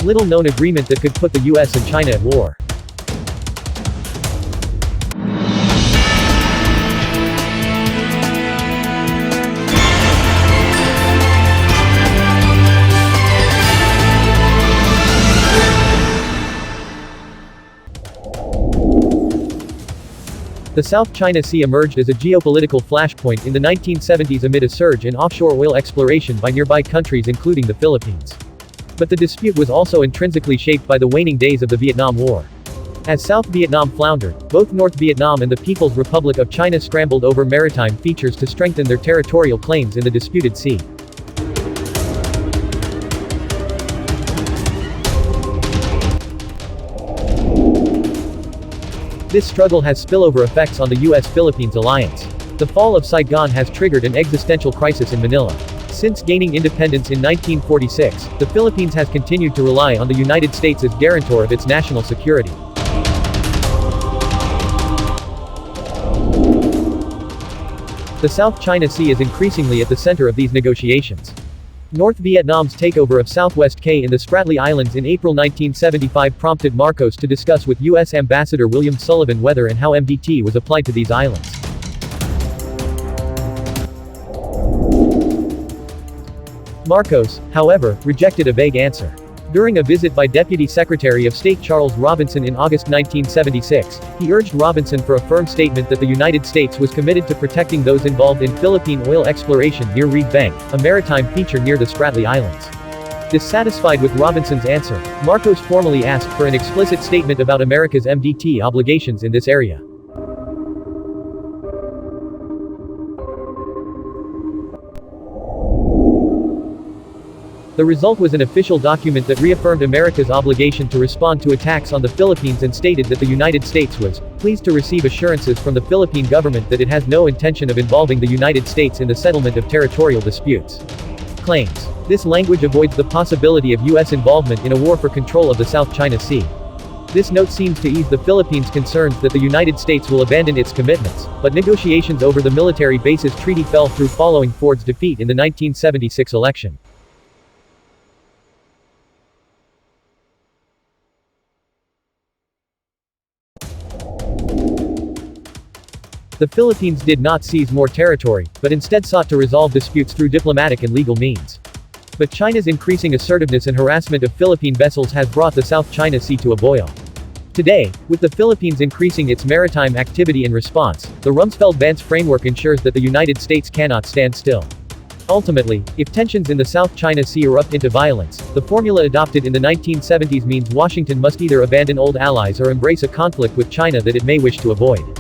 little known agreement that could put the US and China at war. The South China Sea emerged as a geopolitical flashpoint in the 1970s amid a surge in offshore oil exploration by nearby countries including the Philippines. But the dispute was also intrinsically shaped by the waning days of the Vietnam War. As South Vietnam floundered, both North Vietnam and the People's Republic of China scrambled over maritime features to strengthen their territorial claims in the disputed sea. This struggle has spillover effects on the US-Philippines alliance. The fall of Saigon has triggered an existential crisis in Manila. Since gaining independence in 1946, the Philippines has continued to rely on the United States as guarantor of its national security. The South China Sea is increasingly at the center of these negotiations. North Vietnam's takeover of Southwest Cay in the Spratly Islands in April 1975 prompted Marcos to discuss with US Ambassador William Sullivan whether and how MDT was applied to these islands. Marcos, however, rejected a vague answer. During a visit by Deputy Secretary of State Charles Robinson in August 1976, he urged Robinson for a firm statement that the United States was committed to protecting those involved in Philippine oil exploration near Reed Bank, a maritime feature near the Spratly Islands. Dissatisfied with Robinson's answer, Marcos formally asked for an explicit statement about America's MDT obligations in this area. The result was an official document that reaffirmed America's obligation to respond to attacks on the Philippines and stated that the United States was pleased to receive assurances from the Philippine government that it has no intention of involving the United States in the settlement of territorial disputes. Claims. This language avoids the possibility of U.S. involvement in a war for control of the South China Sea. This note seems to ease the Philippines' concerns that the United States will abandon its commitments, but negotiations over the military bases treaty fell through following Ford's defeat in the 1976 election. The Philippines did not seize more territory, but instead sought to resolve disputes through diplomatic and legal means. But China's increasing assertiveness and harassment of Philippine vessels has brought the South China Sea to a boil. Today, with the Philippines increasing its maritime activity in response, the Rumsfeld-Vance framework ensures that the United States cannot stand still. Ultimately, if tensions in the South China Sea erupt into violence, the formula adopted in the 1970s means Washington must either abandon old allies or embrace a conflict with China that it may wish to avoid.